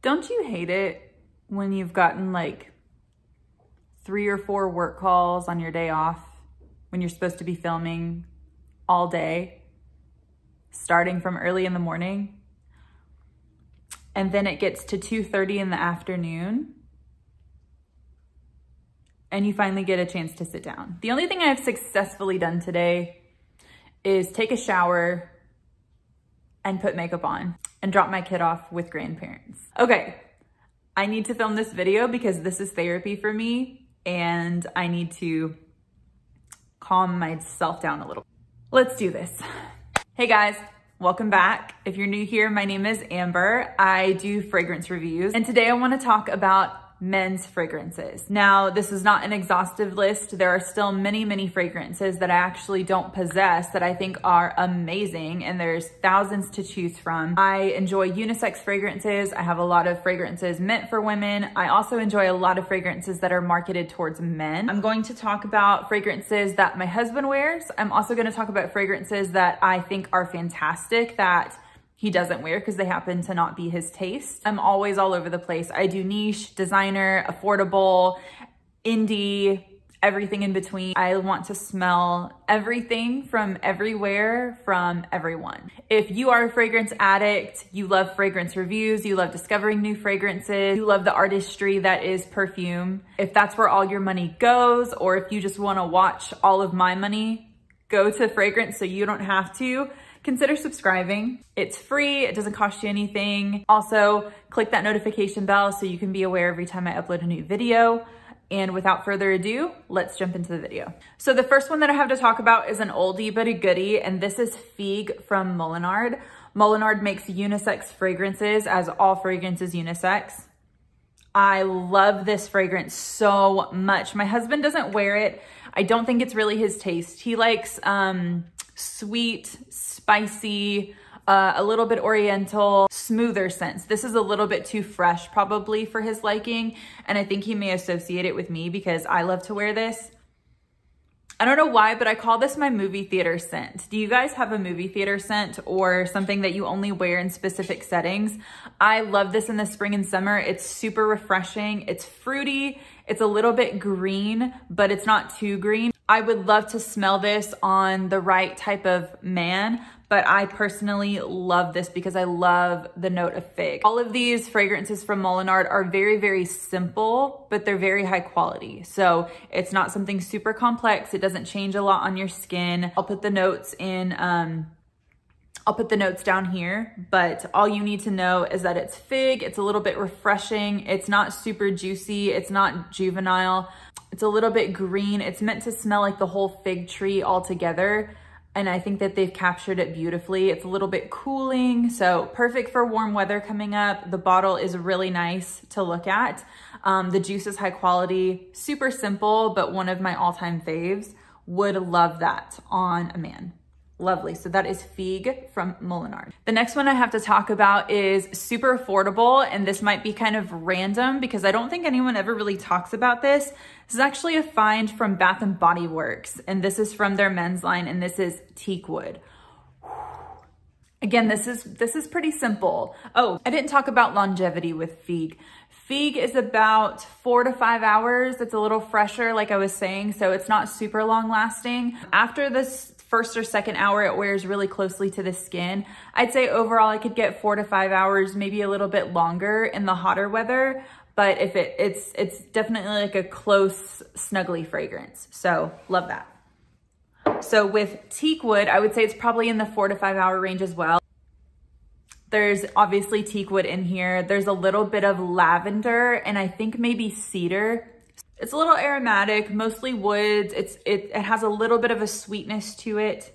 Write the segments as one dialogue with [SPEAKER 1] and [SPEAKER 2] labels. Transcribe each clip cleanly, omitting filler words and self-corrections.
[SPEAKER 1] Don't you hate it when you've gotten like 3 or 4 work calls on your day off when you're supposed to be filming all day, starting from early in the morning, and then it gets to 2:30 in the afternoon and you finally get a chance to sit down? The only thing I've successfully done today is take a shower and put makeup on and drop my kid off with grandparents. Okay, I need to film this video because this is therapy for me and I need to calm myself down a little. Let's do this. Hey guys, welcome back. If you're new here, my name is Amber. I do fragrance reviews and today I want to talk about men's fragrances. Now, this is not an exhaustive list. There are still many, many fragrances that I actually don't possess that I think are amazing, and there's thousands to choose from. I enjoy unisex fragrances. I have a lot of fragrances meant for women. I also enjoy a lot of fragrances that are marketed towards men. I'm going to talk about fragrances that my husband wears. I'm also going to talk about fragrances that I think are fantastic that he doesn't wear because they happen to not be his taste. I'm always all over the place. I do niche, designer, affordable, indie, everything in between. I want to smell everything from everywhere, from everyone. If you are a fragrance addict, you love fragrance reviews, you love discovering new fragrances, you love the artistry that is perfume, if that's where all your money goes, or if you just want to watch all of my money go to fragrance so you don't have to, consider subscribing. It's free, it doesn't cost you anything. Also, click that notification bell so you can be aware every time I upload a new video. And without further ado, let's jump into the video. So the first one that I have to talk about is an oldie but a goodie, and this is Figue from Molinard. Molinard makes unisex fragrances, as all fragrance is unisex. I love this fragrance so much. My husband doesn't wear it. I don't think it's really his taste. He likes sweet, spicy, a little bit Oriental, smoother scents. This is a little bit too fresh probably for his liking, and I think he may associate it with me because I love to wear this. I don't know why, but I call this my movie theater scent. Do you guys have a movie theater scent or something that you only wear in specific settings? I love this in the spring and summer. It's super refreshing. It's fruity. It's a little bit green, but it's not too green. I would love to smell this on the right type of man, but I personally love this because I love the note of fig. All of these fragrances from Molinard are very, very simple, but they're very high quality. So it's not something super complex. It doesn't change a lot on your skin. I'll put the notes in, I'll put the notes down here, but all you need to know is that it's fig. It's a little bit refreshing. It's not super juicy. It's not juvenile. It's a little bit green. It's meant to smell like the whole fig tree all together. And I think that they've captured it beautifully. It's a little bit cooling, so perfect for warm weather coming up. The bottle is really nice to look at. The juice is high quality, super simple, but one of my all-time faves. Would love that on a man. Lovely. So that is Figue from Molinard. The next one I have to talk about is super affordable, and this might be kind of random because I don't think anyone ever really talks about this. This is actually a find from Bath & Body Works, and this is from their men's line, and this is Teakwood. Again, this is pretty simple. Oh, I didn't talk about longevity with Figue. Figue is about 4 to 5 hours. It's a little fresher, like I was saying, so it's not super long lasting. After this first or second hour, it wears really closely to the skin. I'd say overall I could get 4 to 5 hours, maybe a little bit longer in the hotter weather, but if it's definitely like a close, snuggly fragrance. So love that. So with Teakwood, I would say it's probably in the 4 to 5 hour range as well. There's obviously Teakwood in here. There's a little bit of lavender and I think maybe cedar. It's a little aromatic, mostly woods. It has a little bit of a sweetness to it.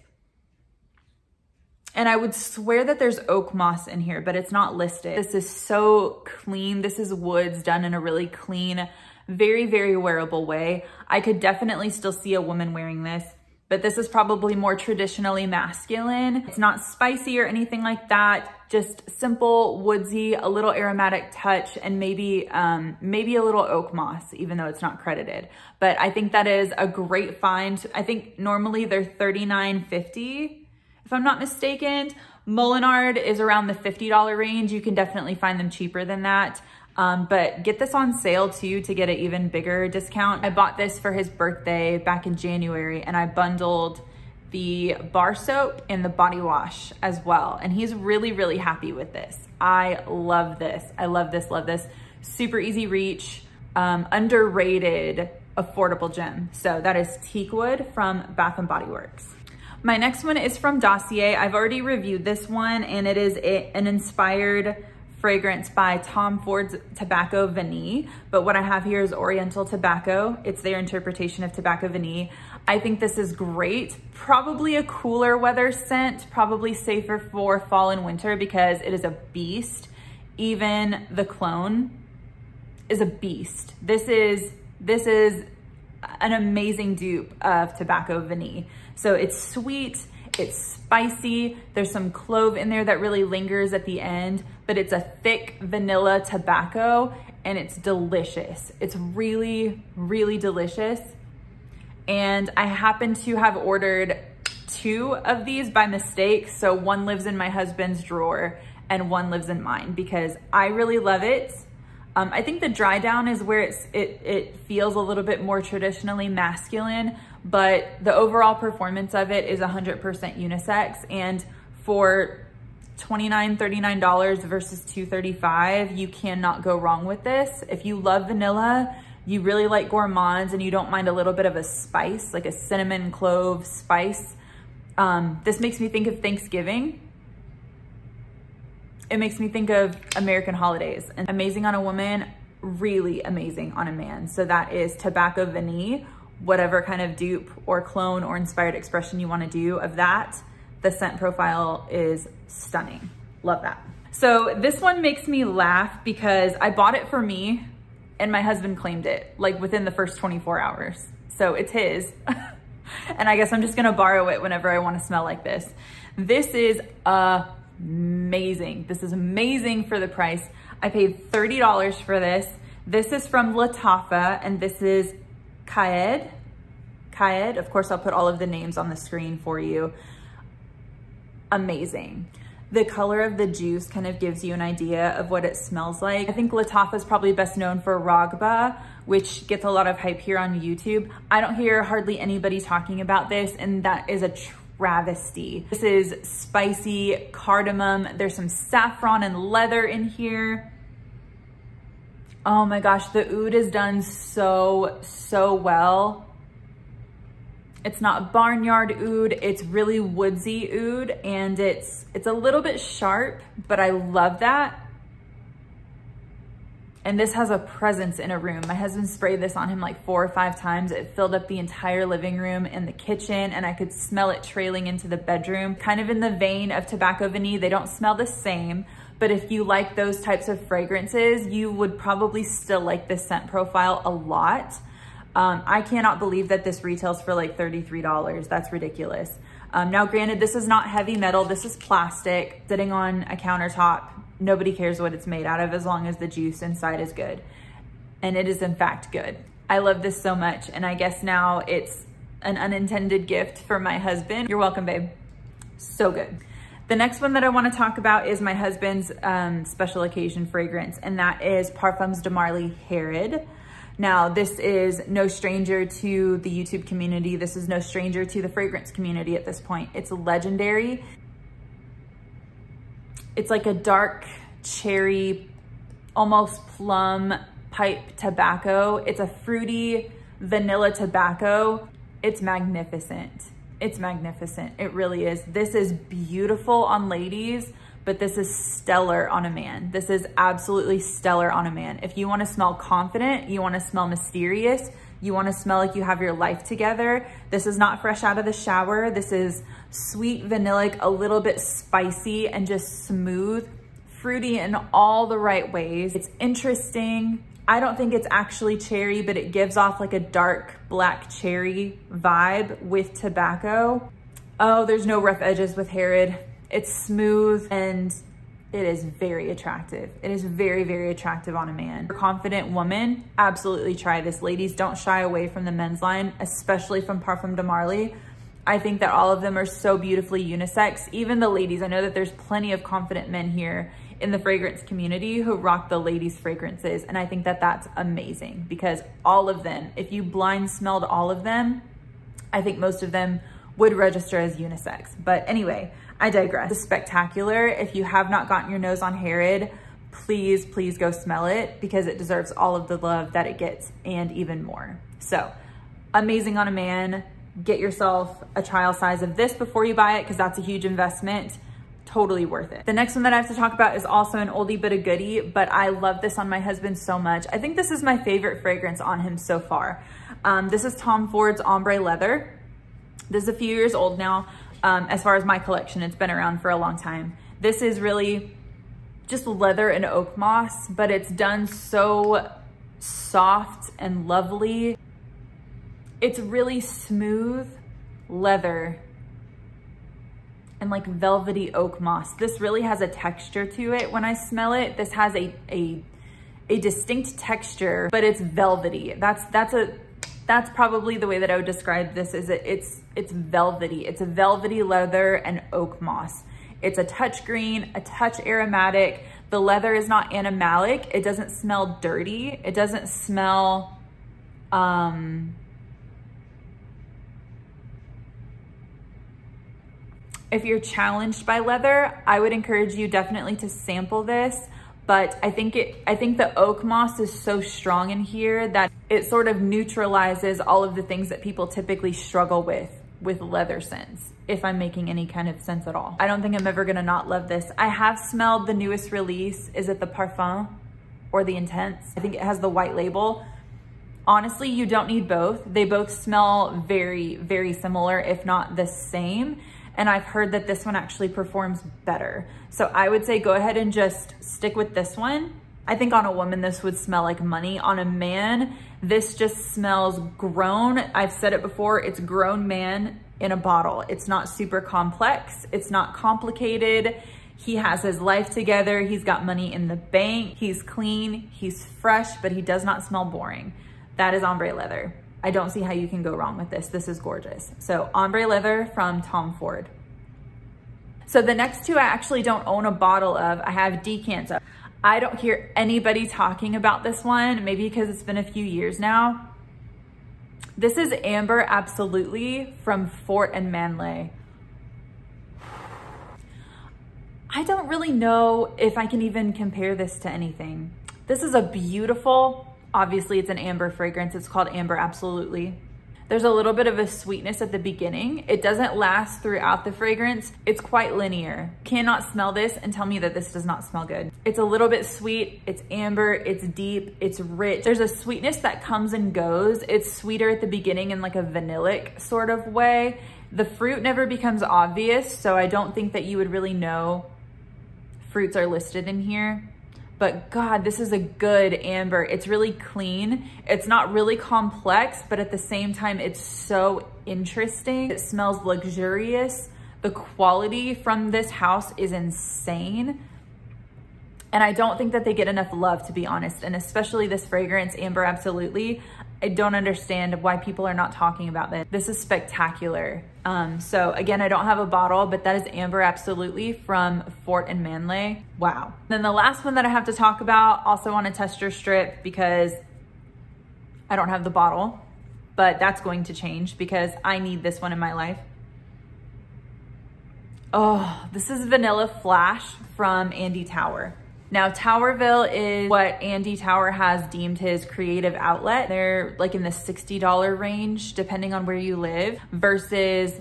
[SPEAKER 1] And I would swear that there's oak moss in here, but it's not listed. This is so clean. This is woods done in a really clean, very, very wearable way. I could definitely still see a woman wearing this, but this is probably more traditionally masculine. It's not spicy or anything like that. Just simple, woodsy, a little aromatic touch, and maybe a little oak moss, even though it's not credited. But I think that is a great find. I think normally they're $39.50. if I'm not mistaken. Molinard is around the $50 range. You can definitely find them cheaper than that. But get this on sale too to get an even bigger discount. I bought this for his birthday back in January, and I bundled the bar soap and the body wash as well. And he's really, really happy with this. I love this. I love this, love this. Super easy reach, underrated, affordable gem. So that is Teakwood from Bath & Body Works. My next one is from Dossier. I've already reviewed this one, and it is an inspired fragrance by Tom Ford's Tobacco Vanille. But what I have here is Oriental Tobacco. It's their interpretation of Tobacco Vanille. I think this is great. Probably a cooler weather scent, probably safer for fall and winter because it is a beast. Even the clone is a beast. This is an amazing dupe of Tobacco Vanille. So it's sweet, it's spicy. There's some clove in there that really lingers at the end, but it's a thick vanilla tobacco and it's delicious. It's really, really delicious. And I happen to have ordered 2 of these by mistake. So one lives in my husband's drawer and one lives in mine because I really love it. I think the dry down is where it feels a little bit more traditionally masculine, but the overall performance of it is 100% unisex. And for $29, $39 versus $235, you cannot go wrong with this. If you love vanilla, you really like gourmands, and you don't mind a little bit of a spice, like a cinnamon clove spice, this makes me think of Thanksgiving. It makes me think of American holidays. And amazing on a woman, really amazing on a man. So that is Tobacco Vanille, whatever kind of dupe or clone or inspired expression you want to do of that. The scent profile is stunning. Love that. So this one makes me laugh because I bought it for me and my husband claimed it like within the first 24 hours. So it's his. And I guess I'm just gonna borrow it whenever I want to smell like this. This is amazing. This is amazing for the price. I paid $30 for this. This is from Lattafa, and this is Qaa'ed. Qaa'ed. Of course, I'll put all of the names on the screen for you. Amazing. The color of the juice kind of gives you an idea of what it smells like. I think Lattafa is probably best known for Ragba, which gets a lot of hype here on YouTube. I don't hear hardly anybody talking about this, and that is a travesty. This is spicy cardamom. There's some saffron and leather in here. Oh my gosh, the oud is done so well. It's not barnyard oud, it's really woodsy oud, and it's a little bit sharp, but I love that. And this has a presence in a room. My husband sprayed this on him like 4 or 5 times. It filled up the entire living room and the kitchen, and I could smell it trailing into the bedroom. Kind of in the vein of Tobacco Vanille. They don't smell the same, but if you like those types of fragrances, you would probably still like this scent profile a lot. I cannot believe that this retails for like $33. That's ridiculous. Now granted, this is not heavy metal. This is plastic sitting on a countertop. Nobody cares what it's made out of as long as the juice inside is good. And it is in fact good. I love this so much. And I guess now it's an unintended gift for my husband. You're welcome, babe. So good. The next one that I want to talk about is my husband's special occasion fragrance, and that is Parfumsdemarly Qaa'ed. Now, this is no stranger to the YouTube community. This is no stranger to the fragrance community at this point. It's legendary. It's like a dark cherry, almost plum pipe tobacco. It's a fruity vanilla tobacco. It's magnificent. It's magnificent. It really is. This is beautiful on ladies, but this is stellar on a man. This is absolutely stellar on a man. If you want to smell confident, you want to smell mysterious, you want to smell like you have your life together, this is not fresh out of the shower. This is sweet, vanillic, a little bit spicy, and just smooth, fruity in all the right ways. It's interesting. I don't think it's actually cherry, but it gives off like a dark black cherry vibe with tobacco. Oh, there's no rough edges with Qaa'ed. It's smooth and it is very attractive. It is very, very attractive on a man. For a confident woman, absolutely try this. Ladies, don't shy away from the men's line, especially from Parfumsdemarly. I think that all of them are so beautifully unisex. Even the ladies, I know that there's plenty of confident men here in the fragrance community who rock the ladies' fragrances. And I think that that's amazing because all of them, if you blind smelled all of them, I think most of them would register as unisex. But anyway, I digress. It's spectacular. If you have not gotten your nose on Qaa'ed, please, please go smell it because it deserves all of the love that it gets and even more. So amazing on a man. Get yourself a trial size of this before you buy it because that's a huge investment. Totally worth it. The next one that I have to talk about is also an oldie but a goodie, but I love this on my husband so much. I think this is my favorite fragrance on him so far. This is Tom Ford's Ombre Leather. This is a few years old now. As far as my collection, it's been around for a long time. This is really just leather and oak moss, but it's done so soft and lovely. It's really smooth leather and like velvety oak moss. This really has a texture to it when I smell it. This has a distinct texture, but it's velvety. That's probably the way that I would describe this, is it's velvety. It's a velvety leather and oak moss. It's a touch green, a touch aromatic. The leather is not animalic. It doesn't smell dirty. It doesn't smell, if you're challenged by leather, I would encourage you definitely to sample this. But I think the oak moss is so strong in here that it sort of neutralizes all of the things that people typically struggle with leather scents, if I'm making any kind of sense at all. I don't think I'm ever gonna not love this. I have smelled the newest release. Is it the Parfums or the Intense? I think it has the white label. Honestly, you don't need both. They both smell very, very similar, if not the same. And I've heard that this one actually performs better. So I would say go ahead and just stick with this one. I think on a woman, this would smell like money. On a man, this just smells grown. I've said it before, it's grown man in a bottle. It's not super complex. It's not complicated. He has his life together. He's got money in the bank. He's clean, he's fresh, but he does not smell boring. That is Ombre Leather. I don't see how you can go wrong with this. This is gorgeous. So Ombre Leather from Tom Ford. So the next two I actually don't own a bottle of. I have decants of. I don't hear anybody talking about this one, maybe because it's been a few years now. This is Amber Absolutely from Fort and Manle. I don't really know if I can even compare this to anything. This is a beautiful, obviously it's an amber fragrance. It's called Amber Absolutely. There's a little bit of a sweetness at the beginning. It doesn't last throughout the fragrance. It's quite linear. Cannot smell this and tell me that this does not smell good. It's a little bit sweet. It's amber, it's deep, it's rich. There's a sweetness that comes and goes. It's sweeter at the beginning in like a vanillic sort of way. The fruit never becomes obvious, so I don't think that you would really know fruits are listed in here. But God, this is a good amber. It's really clean. It's not really complex, but at the same time, it's so interesting. It smells luxurious. The quality from this house is insane. And I don't think that they get enough love, to be honest. And especially this fragrance, Amber Absolutely. I don't understand why people are not talking about this. This is spectacular. So again, I don't have a bottle, but that is Amber Absolutely from Fort and Manle. Wow. Then the last one that I have to talk about, also on a tester strip, because I don't have the bottle, but that's going to change because I need this one in my life. Oh, this is Vanilla Flash from Andy Tower. Now, Towerville is what Andy Tower has deemed his creative outlet. They're like in the $60 range, depending on where you live, versus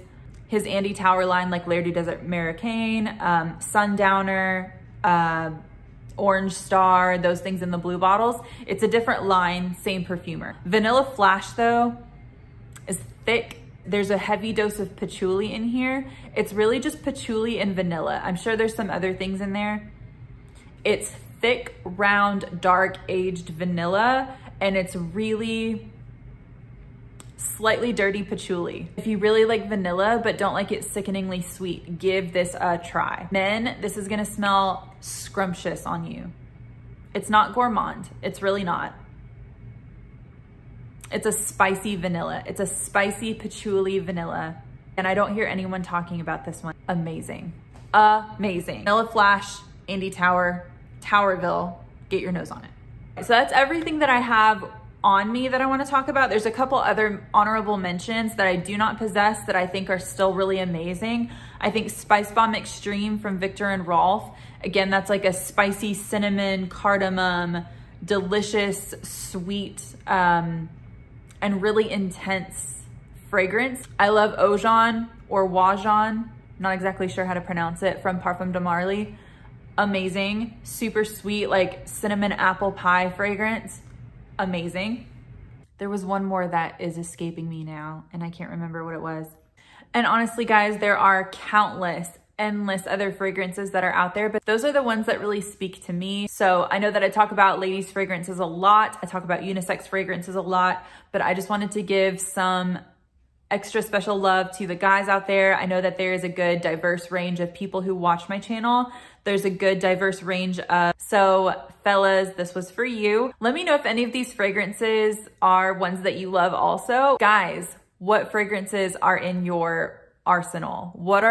[SPEAKER 1] his Andy Tower line, like L'air du Desert Americain, Sundowner, Orange Star, those things in the blue bottles. It's a different line, same perfumer. Vanilla Flash, though, is thick. There's a heavy dose of patchouli in here. It's really just patchouli and vanilla. I'm sure there's some other things in there. It's thick, round, dark, aged vanilla, and it's really slightly dirty patchouli. If you really like vanilla, but don't like it sickeningly sweet, give this a try. Men, this is gonna smell scrumptious on you. It's not gourmand, it's really not. It's a spicy vanilla. It's a spicy patchouli vanilla. And I don't hear anyone talking about this one. Amazing, amazing. Vanilla Flash, Andy Tower, Towerville, get your nose on it. So that's everything that I have on me that I want to talk about. There's a couple other honorable mentions that I do not possess that I think are still really amazing. I think Spice Bomb Extreme from Viktor and Rolf. Again, that's like a spicy cinnamon, cardamom, delicious, sweet, and really intense fragrance. I love Ojan or Wajan, not exactly sure how to pronounce it, from Parfumsdemarly. Amazing, super sweet, like cinnamon apple pie fragrance. Amazing. There was one more that is escaping me now and I can't remember what it was. And honestly, guys, there are countless, endless other fragrances that are out there, but those are the ones that really speak to me. So I know that I talk about ladies fragrances a lot. I talk about unisex fragrances a lot, but I just wanted to give some extra special love to the guys out there. I know that there is a good diverse range of people who watch my channel. There's a good diverse range of, so fellas, this was for you. Let me know if any of these fragrances are ones that you love also. Guys, what fragrances are in your arsenal? What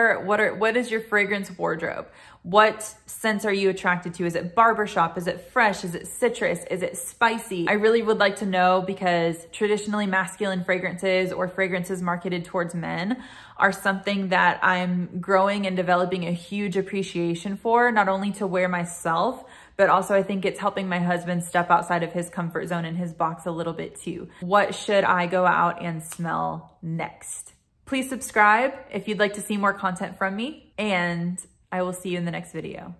[SPEAKER 1] is your fragrance wardrobe? What scents are you attracted to? Is it barbershop? Is it fresh? Is it citrus? Is it spicy? I really would like to know, because traditionally masculine fragrances or fragrances marketed towards men are something that I'm growing and developing a huge appreciation for, not only to wear myself, but also I think it's helping my husband step outside of his comfort zone and his box a little bit too. What should I go out and smell next? Please subscribe if you'd like to see more content from me, and I will see you in the next video.